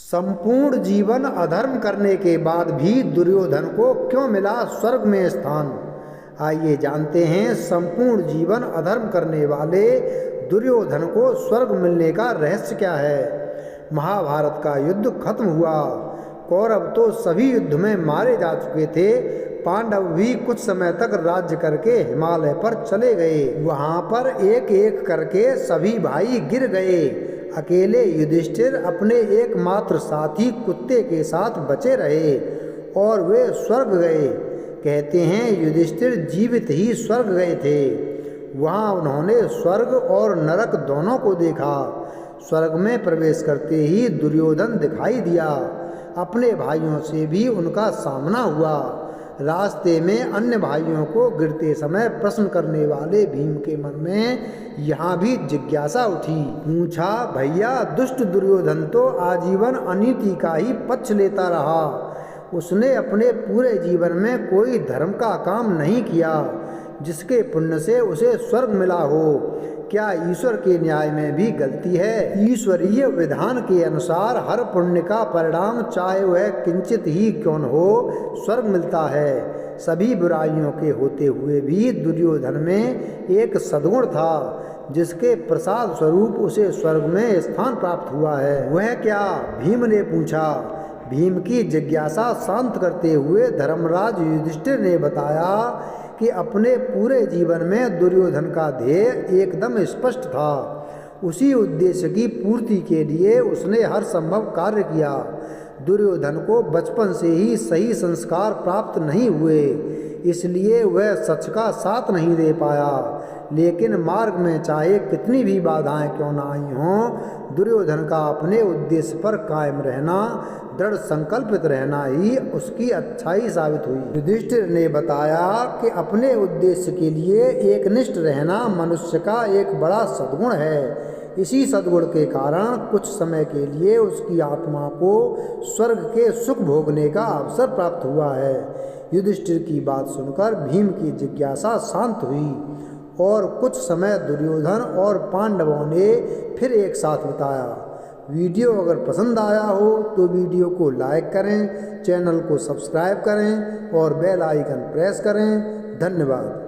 संपूर्ण जीवन अधर्म करने के बाद भी दुर्योधन को क्यों मिला स्वर्ग में स्थान। आइए जानते हैं संपूर्ण जीवन अधर्म करने वाले दुर्योधन को स्वर्ग मिलने का रहस्य क्या है। महाभारत का युद्ध खत्म हुआ। कौरव तो सभी युद्ध में मारे जा चुके थे। पांडव भी कुछ समय तक राज्य करके हिमालय पर चले गए। वहां पर एक एक करके सभी भाई गिर गए। अकेले युधिष्ठिर अपने एकमात्र साथी कुत्ते के साथ बचे रहे और वे स्वर्ग गए। कहते हैं युधिष्ठिर जीवित ही स्वर्ग गए थे। वहां उन्होंने स्वर्ग और नरक दोनों को देखा। स्वर्ग में प्रवेश करते ही दुर्योधन दिखाई दिया। अपने भाइयों से भी उनका सामना हुआ। रास्ते में अन्य भाइयों को गिरते समय प्रश्न करने वाले भीम के मन में यहाँ भी जिज्ञासा उठी। पूछा, भैया दुष्ट दुर्योधन तो आजीवन अनीति का ही पक्ष लेता रहा। उसने अपने पूरे जीवन में कोई धर्म का काम नहीं किया जिसके पुण्य से उसे स्वर्ग मिला हो। क्या ईश्वर के न्याय में भी गलती है? ईश्वरीय विधान के अनुसार हर पुण्य का परिणाम चाहे वह किंचित ही क्यों न हो स्वर्ग मिलता है। सभी बुराइयों के होते हुए भी दुर्योधन में एक सद्गुण था जिसके प्रसाद स्वरूप उसे स्वर्ग में स्थान प्राप्त हुआ है। वह क्या? भीम ने पूछा। भीम की जिज्ञासा शांत करते हुए धर्मराज युधिष्ठिर ने बताया कि अपने पूरे जीवन में दुर्योधन का ध्येय एकदम स्पष्ट था। उसी उद्देश्य की पूर्ति के लिए उसने हर संभव कार्य किया। दुर्योधन को बचपन से ही सही संस्कार प्राप्त नहीं हुए, इसलिए वह सच का साथ नहीं दे पाया। लेकिन मार्ग में चाहे कितनी भी बाधाएं क्यों न आई हों, दुर्योधन का अपने उद्देश्य पर कायम रहना, दृढ़ संकल्पित रहना ही उसकी अच्छाई साबित हुई। युधिष्ठिर ने बताया कि अपने उद्देश्य के लिए एकनिष्ठ रहना मनुष्य का एक बड़ा सद्गुण है। इसी सद्गुण के कारण कुछ समय के लिए उसकी आत्मा को स्वर्ग के सुख भोगने का अवसर प्राप्त हुआ है। युधिष्ठिर की बात सुनकर भीम की जिज्ञासा शांत हुई और कुछ समय दुर्योधन और पांडवों ने फिर एक साथ बिताया। वीडियो अगर पसंद आया हो तो वीडियो को लाइक करें, चैनल को सब्सक्राइब करें और बेल आइकन प्रेस करें। धन्यवाद।